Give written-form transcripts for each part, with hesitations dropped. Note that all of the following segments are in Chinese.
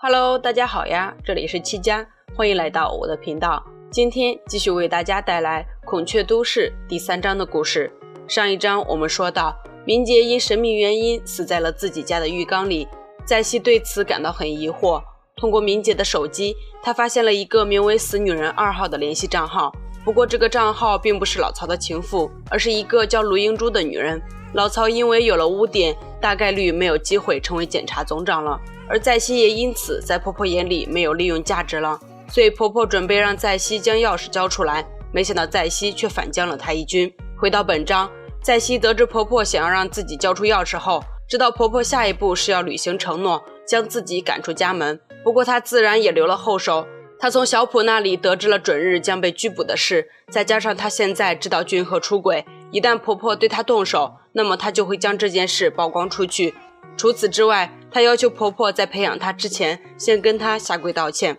Hello， 大家好呀，这里是七家，欢迎来到我的频道。今天继续为大家带来《孔雀都市》第3章的故事。上一章我们说到，明杰因神秘原因死在了自己家的浴缸里，在熙对此感到很疑惑。通过明杰的手机，他发现了一个名为死女人2号的联系账号，不过这个账号并不是老曹的情妇，而是一个叫卢英珠的女人。老曹因为有了污点，大概率没有机会成为检察总长了，而在熙也因此在婆婆眼里没有利用价值了，所以婆婆准备让在熙将钥匙交出来，没想到在熙却反将了她一军。回到本章，在熙得知婆婆想要让自己交出钥匙后，知道婆婆下一步是要履行承诺，将自己赶出家门，不过她自然也留了后手。她从小普那里得知了准日将被拘捕的事，再加上她现在知道俊赫出轨，一旦婆婆对她动手，那么她就会将这件事曝光出去。除此之外，她要求婆婆在培养她之前先跟她下跪道歉。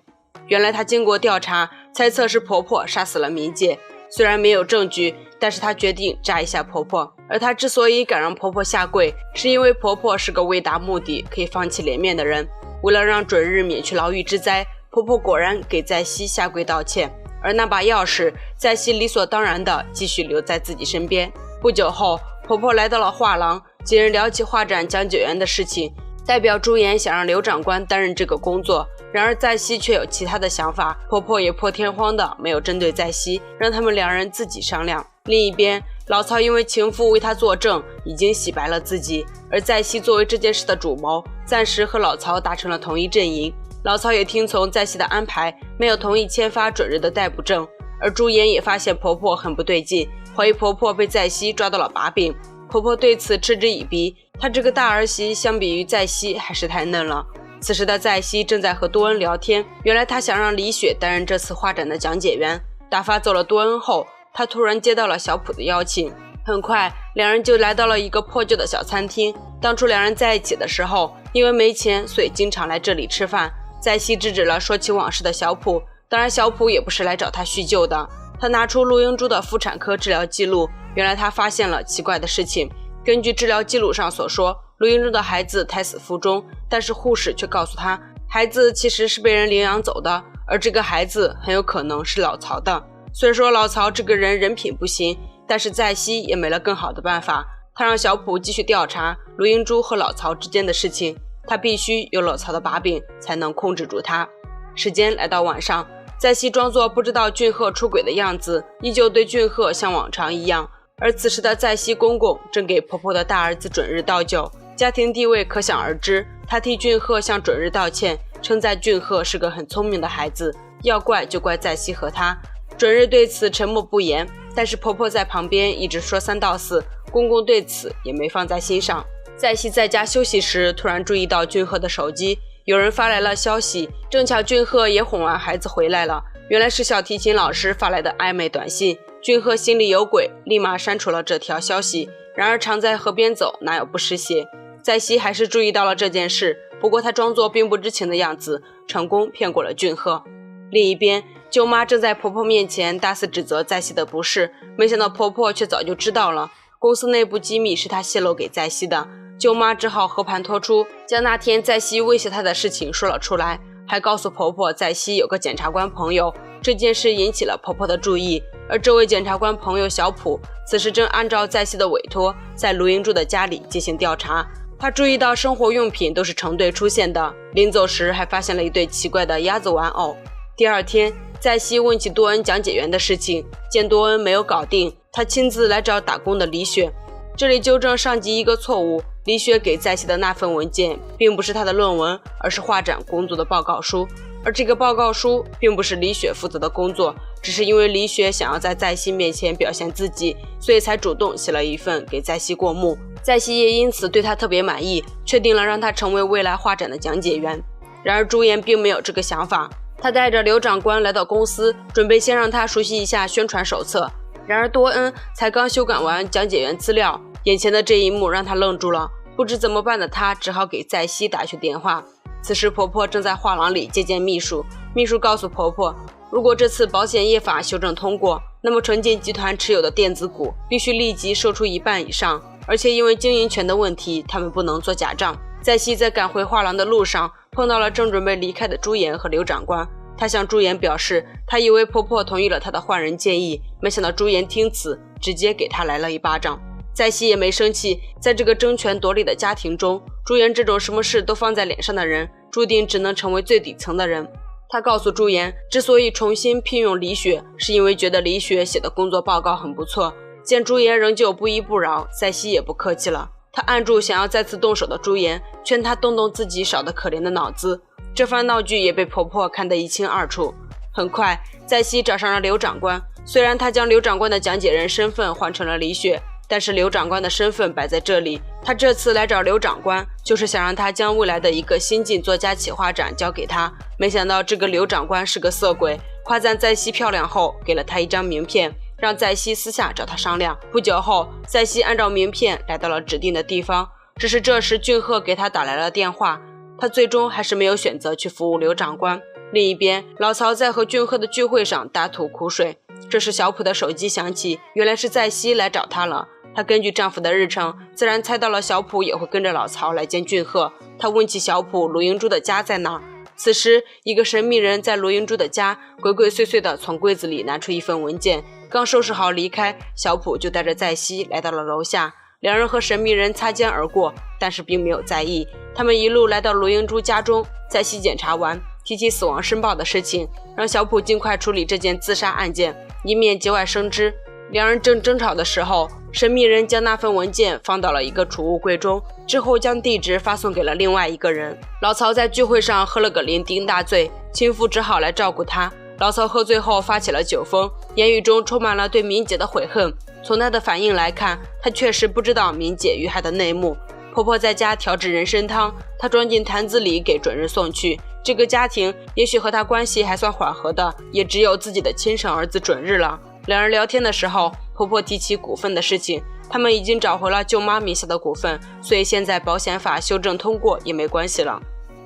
原来她经过调查，猜测是婆婆杀死了明介，虽然没有证据，但是她决定扎一下婆婆。而她之所以敢让婆婆下跪，是因为婆婆是个为达目的可以放弃脸面的人。为了让准日免去牢狱之灾，婆婆果然给在熙下跪道歉，而那把钥匙在熙理所当然地继续留在自己身边。不久后，婆婆来到了画廊，几人聊起画展讲解员的事情，代表朱颜想让刘长官担任这个工作，然而在熙却有其他的想法，婆婆也破天荒的没有针对在熙，让他们2人自己商量。另一边，老曹因为情妇为他作证，已经洗白了自己，而在熙作为这件事的主谋，暂时和老曹达成了同一阵营。老曹也听从在熙的安排，没有同意签发准日的逮捕证，而朱颜也发现婆婆很不对劲，怀疑婆婆被在熙抓到了把柄。婆婆对此嗤之以鼻，她这个大儿媳相比于在熙还是太嫩了。此时的在熙正在和多恩聊天，原来她想让李雪担任这次画展的讲解员。打发走了多恩后，她突然接到了小普的邀请，很快2人就来到了一个破旧的小餐厅。当初2人在一起的时候，因为没钱，所以经常来这里吃饭。在熙制止了说起往事的小普，当然小普也不是来找他叙旧的。他拿出陆英珠的妇产科治疗记录，原来他发现了奇怪的事情。根据治疗记录上所说，陆英珠的孩子胎死腹中，但是护士却告诉他，孩子其实是被人领养走的，而这个孩子很有可能是老曹的。虽说老曹这个人品不行，但是在熙也没了更好的办法，他让小普继续调查陆英珠和老曹之间的事情，他必须有老曹的把柄才能控制住他。时间来到晚上，在熙装作不知道俊赫出轨的样子，依旧对俊赫像往常一样。而此时的在熙公公正给婆婆的大儿子准日倒酒，家庭地位可想而知。他替俊赫向准日道歉，称赞俊赫是个很聪明的孩子，要怪就怪在熙和他。准日对此沉默不言，但是婆婆在旁边一直说3道4，公公对此也没放在心上。在熙在家休息时，突然注意到俊赫的手机，有人发来了消息，正巧俊赫也哄完孩子回来了，原来是小提琴老师发来的暧昧短信。俊赫心里有鬼，立马删除了这条消息。然而常在河边走，哪有不湿鞋？在熙还是注意到了这件事，不过他装作并不知情的样子，成功骗过了俊赫。另一边，舅妈正在婆婆面前大肆指责在熙的不是，没想到婆婆却早就知道了，公司内部机密是她泄露给在熙的。舅妈只好和盘托出，将那天在熙威胁她的事情说了出来，还告诉婆婆在熙有个检察官朋友。这件事引起了婆婆的注意，而这位检察官朋友小普此时正按照在熙的委托，在卢英珠的家里进行调查。他注意到生活用品都是成对出现的，临走时还发现了一对奇怪的鸭子玩偶。第二天，在熙问起多恩讲解员的事情，见多恩没有搞定，他亲自来找打工的李雪。这里纠正上级一个错误，李雪给在熙的那份文件并不是他的论文，而是画展工作的报告书。而这个报告书并不是李雪负责的工作，只是因为李雪想要在熙面前表现自己，所以才主动写了一份给在熙过目。在熙也因此对他特别满意，确定了让他成为未来画展的讲解员。然而朱颜并没有这个想法，他带着刘长官来到公司，准备先让他熟悉一下宣传手册。然而多恩才刚修改完讲解员资料，眼前的这一幕让他愣住了，不知怎么办的他只好给在熙打去电话。此时婆婆正在画廊里接见秘书，秘书告诉婆婆，如果这次保险业法修正通过，那么纯净集团持有的电子股必须立即售出1半以上，而且因为经营权的问题，他们不能做假账。在熙在赶回画廊的路上，碰到了正准备离开的朱颜和刘长官。他向朱颜表示，他以为婆婆同意了他的换人建议，没想到朱颜听此，直接给他来了一巴掌。在熙也没生气，在这个争权夺利的家庭中，朱颜这种什么事都放在脸上的人，注定只能成为最底层的人。他告诉朱颜，之所以重新聘用李雪，是因为觉得李雪写的工作报告很不错。见朱颜仍旧不依不饶，在熙也不客气了。他按住想要再次动手的朱颜，劝他动动自己少得可怜的脑子。这番闹剧也被婆婆看得一清二楚。很快，在熙找上了刘长官。虽然他将刘长官的讲解人身份换成了李雪，但是刘长官的身份摆在这里。他这次来找刘长官，就是想让他将未来的一个新晋作家企划展交给他。没想到这个刘长官是个色鬼，夸赞在熙漂亮后，给了他一张名片，让在熙私下找他商量。不久后，在熙按照名片来到了指定的地方，只是这时俊赫给他打来了电话，他最终还是没有选择去服务刘长官。另一边，老曹在和俊赫的聚会上大吐苦水。这时小普的手机响起，原来是在熙来找他了。她根据丈夫的日程，自然猜到了小普也会跟着老曹来见俊赫。她问起小普卢英珠的家在哪儿。此时，一个神秘人在卢英珠的家鬼鬼祟祟地从柜子里拿出一份文件，刚收拾好离开，小普就带着在熙来到了楼下。两人和神秘人擦肩而过，但是并没有在意。他们一路来到卢英珠家中，在熙检查完，提起死亡申报的事情，让小普尽快处理这件自杀案件，以免节外生枝。两人正争吵的时候，神秘人将那份文件放到了一个储物柜中，之后将地址发送给了另外一个人。老曹在聚会上喝了个酩酊大醉，亲父只好来照顾他。老曹喝醉后发起了酒疯，言语中充满了对明姐的悔恨。从他的反应来看，他确实不知道明姐遇害的内幕。婆婆在家调制人参汤，她装进坛子里给准日送去。这个家庭也许和他关系还算缓和的，也只有自己的亲生儿子准日了。两人聊天的时候，婆婆提起股份的事情，他们已经找回了舅妈名下的股份，所以现在保险法修正通过也没关系了，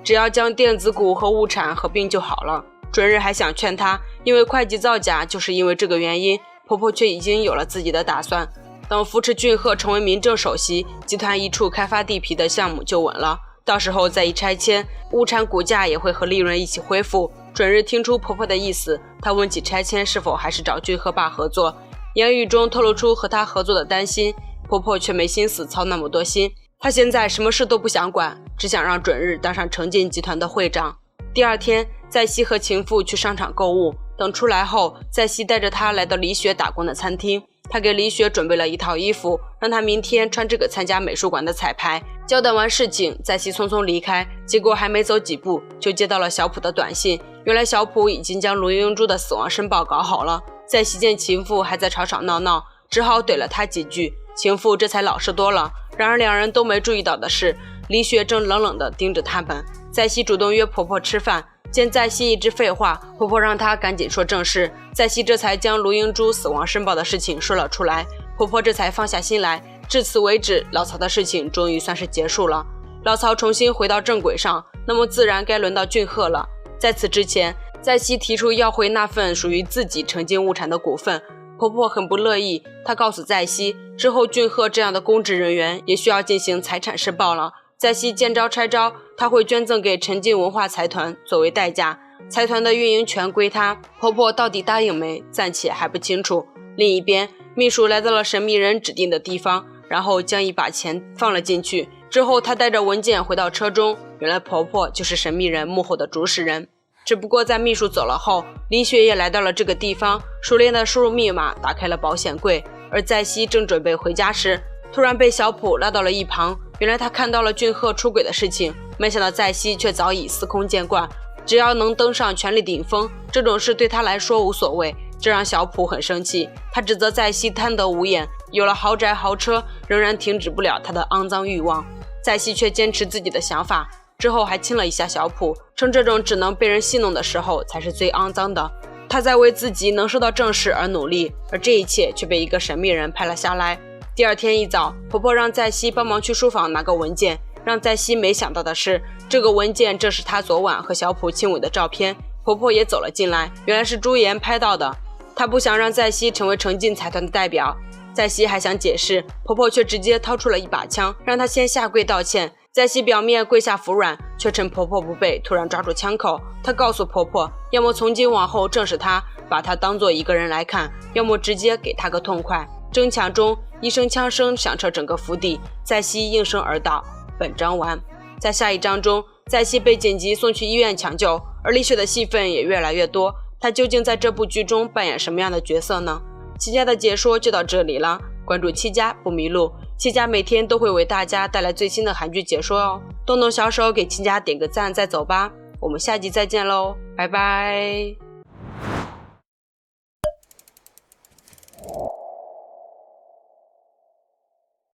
只要将电子股和物产合并就好了。准日还想劝她，因为会计造假就是因为这个原因，婆婆却已经有了自己的打算。等扶持俊赫成为民政首席，集团一处开发地皮的项目就稳了，到时候再一拆迁，物产股价也会和利润一起恢复。准日听出婆婆的意思，她问起拆迁是否还是找俊赫爸合作，言语中透露出和他合作的担心。婆婆却没心思操那么多心，她现在什么事都不想管，只想让准日当上成晋集团的会长。第二天，在熙和情妇去商场购物，等出来后，在熙带着她来到李雪打工的餐厅。他给李雪准备了一套衣服，让她明天穿这个参加美术馆的彩排。交代完事情，在熙匆匆离开，结果还没走几步，就接到了小普的短信。原来小普已经将卢英珠的死亡申报搞好了。在熙见情妇还在吵吵闹闹，只好怼了他几句，情妇这才老实多了。然而两人都没注意到的是，李雪正冷冷地盯着他们。在熙主动约婆婆吃饭，见在熙一直废话，婆婆让她赶紧说正事，在熙这才将卢英珠死亡申报的事情说了出来。婆婆这才放下心来。至此为止，老曹的事情终于算是结束了。老曹重新回到正轨上，那么自然该轮到俊赫了。在此之前，在熙提出要回那份属于自己成晋物产的股份，婆婆很不乐意。她告诉在熙，之后俊赫这样的公职人员也需要进行财产申报了。在熙见招拆招，他会捐赠给成晋文化财团作为代价，财团的运营权归他。婆婆到底答应没，暂且还不清楚。另一边，秘书来到了神秘人指定的地方，然后将一把钱放了进去。之后他带着文件回到车中，原来婆婆就是神秘人幕后的主使人。只不过在秘书走了后，李雪也来到了这个地方，熟练的输入密码打开了保险柜。而在熙正准备回家时，突然被小普拉到了一旁。原来他看到了俊赫出轨的事情，没想到在熙却早已司空见惯，只要能登上权力顶峰，这种事对他来说无所谓。这让小普很生气，他指责在熙贪得无厌，有了豪宅豪车，仍然停止不了他的肮脏欲望。在熙却坚持自己的想法，之后还亲了一下小普，称这种只能被人戏弄的时候才是最肮脏的。他在为自己能受到正视而努力，而这一切却被一个神秘人拍了下来。第二天一早，婆婆让在熙帮忙去书房拿个文件，让在熙没想到的是，这个文件正是她昨晚和小普亲吻的照片。婆婆也走了进来，原来是朱颜拍到的。她不想让在熙成为成晋财团的代表，在熙还想解释，婆婆却直接掏出了一把枪，让她先下跪道歉。在熙表面跪下服软，却趁婆婆不备，突然抓住枪口。她告诉婆婆，要么从今往后正视她，把她当做一个人来看，要么直接给她个痛快。争抢中，一声枪声响彻整个府邸，在熙应声而倒。本章完。在下一章中，在熙被紧急送去医院抢救，而李雪的戏份也越来越多。她究竟在这部剧中扮演什么样的角色呢？七家的解说就到这里了，关注七家不迷路，七家每天都会为大家带来最新的韩剧解说哦。动动小手给七家点个赞再走吧，我们下集再见喽，拜拜。